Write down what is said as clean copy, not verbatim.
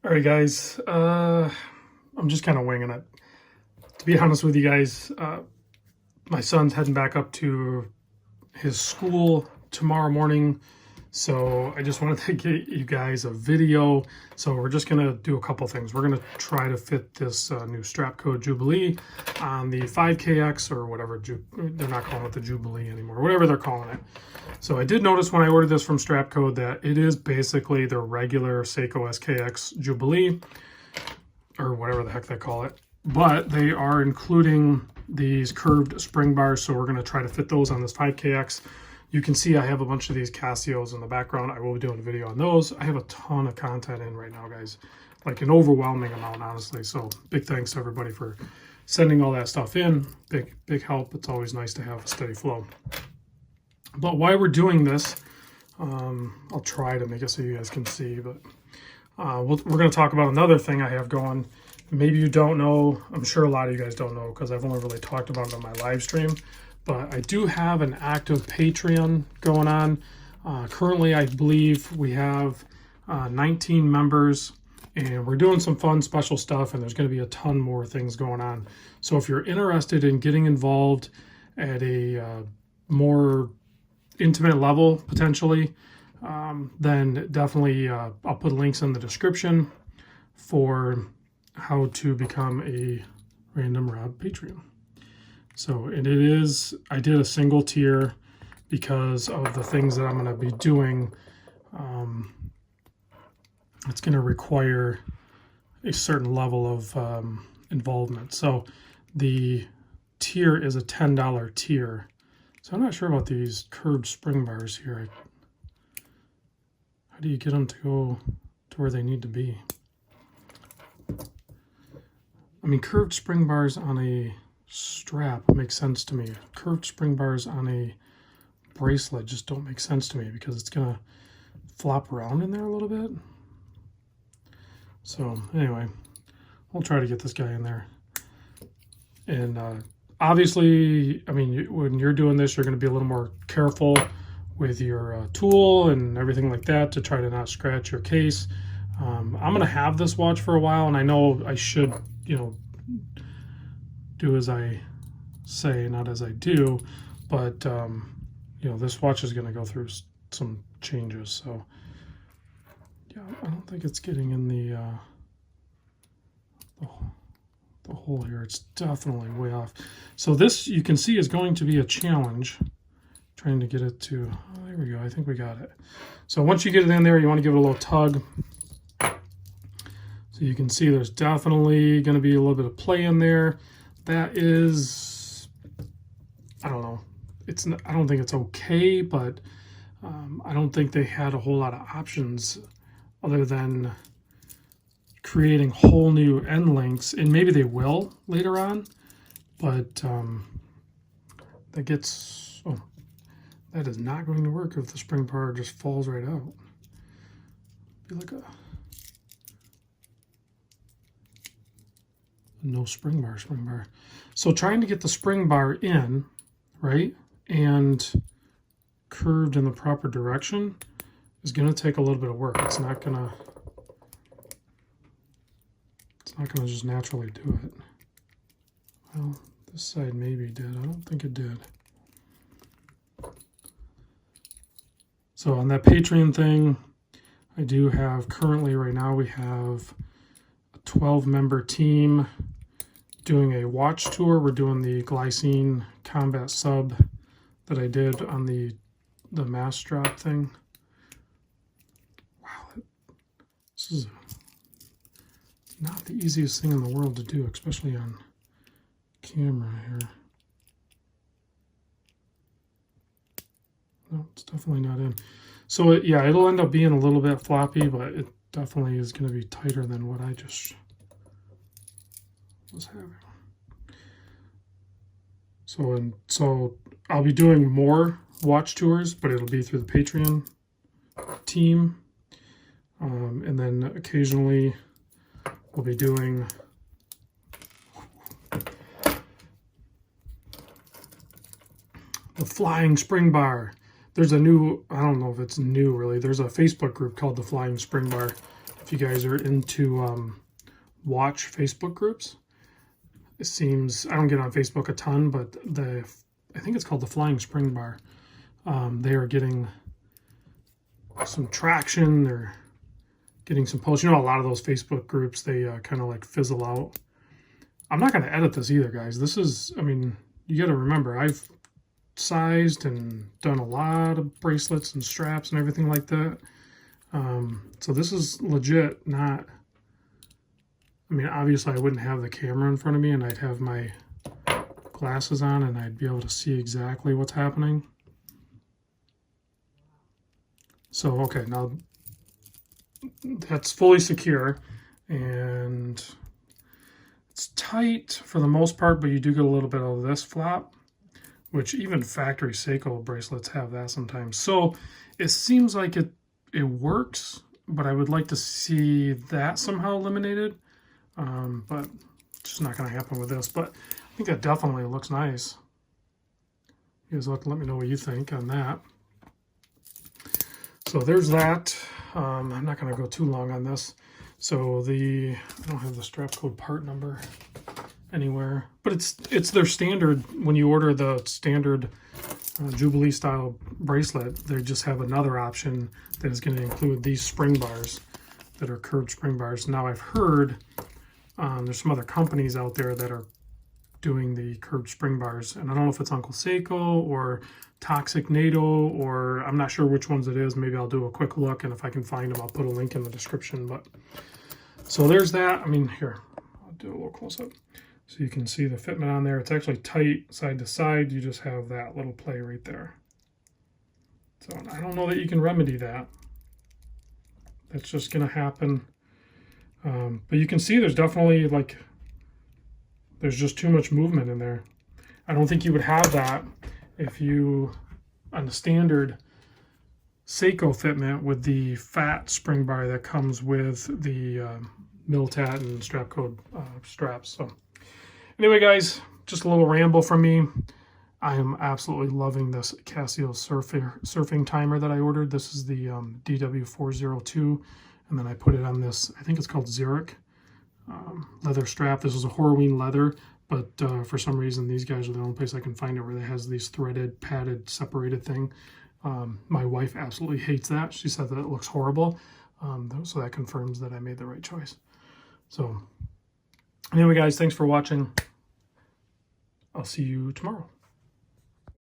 All right, guys. I'm just kind of winging it. To be honest with you guys, my son's heading back up to his school tomorrow morning. So I just wanted to get you guys a video. So we're just going to do a couple things. We're going to try to fit this new Strapcode Jubilee on the 5KX or whatever. They're not calling it the Jubilee anymore, whatever they're calling it. So I did notice when I ordered this from Strapcode that it is basically the regular Seiko SKX Jubilee or whatever the heck they call it. But they are including these curved spring bars. So we're going to try to fit those on this 5KX. You can see I have a bunch of these Casios in the background. I will be doing a video on those. I have a ton of content in right now, guys. Like an overwhelming amount, honestly. So big thanks to everybody for sending all that stuff in. Big help. It's always nice to have a steady flow. But while we're doing this, I'll try to make it so you guys can see. But we're going to talk about another thing I have going. Maybe you don't know. I'm sure a lot of you guys don't know because I've only really talked about it on my live stream. But I do have an active Patreon going on. Currently, I believe we have 19 members, and we're doing some fun special stuff, and there's going to be a ton more things going on. So if you're interested in getting involved at a more intimate level, potentially, then definitely I'll put links in the description for how to become a RandomRob Patreon. So it is, I did a single tier because of the things that I'm going to be doing. It's going to require a certain level of involvement. So the tier is a $10 tier. So I'm not sure about these curved spring bars here. How do you get them to go to where they need to be? I mean, curved spring bars on a strap makes sense to me. Curved spring bars on a bracelet just don't make sense to me because it's gonna flop around in there a little bit. So anyway, we'll try to get this guy in there. And obviously, I mean, when you're doing this, you're going to be a little more careful with your tool and everything like that to try to not scratch your case. I'm going to have this watch for a while, and I know I should, do as I say, not as I do, but this watch is going to go through some changes. So yeah, I don't think it's getting in the hole here. It's definitely way off. So this, you can see, is going to be a challenge trying to get it to, oh, there we go. I think we got it. So once you get it in there, you want to give it a little tug. So you can see there's definitely going to be a little bit of play in there. That is, I don't know. I don't think it's okay, but I don't think they had a whole lot of options other than creating whole new end links, and maybe they will later on, but that is not going to work if the spring bar just falls right out. Be like a no spring bar. So trying to get the spring bar in, right, and curved in the proper direction is going to take a little bit of work. It's not going to just naturally do it. Well, this side maybe did. I don't think it did. So on that Patreon thing, I do have currently right now we have a 12-member team doing a watch tour. We're doing the Glycine Combat Sub that I did on the mass drop thing. Wow, this is not the easiest thing in the world to do, especially on camera here. No, it's definitely not in. So yeah, it'll end up being a little bit floppy, but it definitely is going to be tighter than what I just was having. So I'll be doing more watch tours, but it'll be through the Patreon team, and then occasionally we'll be doing the Flying Spring Bar. There's a new, I don't know if it's new really, there's a Facebook group called the Flying Spring Bar if you guys are into watch Facebook groups. It seems, I don't get on Facebook a ton, but I think it's called the Flying Spring Bar. They are getting some traction. They're getting some posts. You know, a lot of those Facebook groups, they kind of like fizzle out. I'm not going to edit this either, guys. This is, I mean, you got to remember, I've sized and done a lot of bracelets and straps and everything like that. So this is legit, not, I mean, obviously I wouldn't have the camera in front of me and I'd have my glasses on and I'd be able to see exactly what's happening. So, okay, now that's fully secure and it's tight for the most part, but you do get a little bit of this flap, which even factory Seiko bracelets have that sometimes. So it seems like it works, but I would like to see that somehow eliminated. But it's just not going to happen with this. But I think that definitely looks nice. You guys let me know what you think on that. So there's that. I'm not going to go too long on this. So I don't have the Strapcode part number anywhere, but it's their standard. When you order the standard Jubilee style bracelet, they just have another option that is going to include these spring bars that are curved spring bars. Now I've heard there's some other companies out there that are doing the curved spring bars, and I don't know if it's Uncle Seiko or Toxic NATO, or I'm not sure which ones it is. Maybe I'll do a quick look, and if I can find them, I'll put a link in the description. But so there's that. I mean, here, I'll do a little close up so you can see the fitment on there. It's actually tight side to side. You just have that little play right there. So I don't know that you can remedy that. That's just going to happen. But you can see there's definitely like, there's just too much movement in there. I don't think you would have that if you, on the standard Seiko fitment with the fat spring bar that comes with the Miltat and Strapcode straps. So anyway, guys, just a little ramble from me. I am absolutely loving this Casio surfing timer that I ordered. This is the DW402, and then I put it on this, I think it's called Zurich leather strap. This is a Horween leather, but for some reason these guys are the only place I can find it where it has these threaded, padded, separated thing. My wife absolutely hates that. She said that it looks horrible. So that confirms that I made the right choice. So anyway, guys, thanks for watching. I'll see you tomorrow.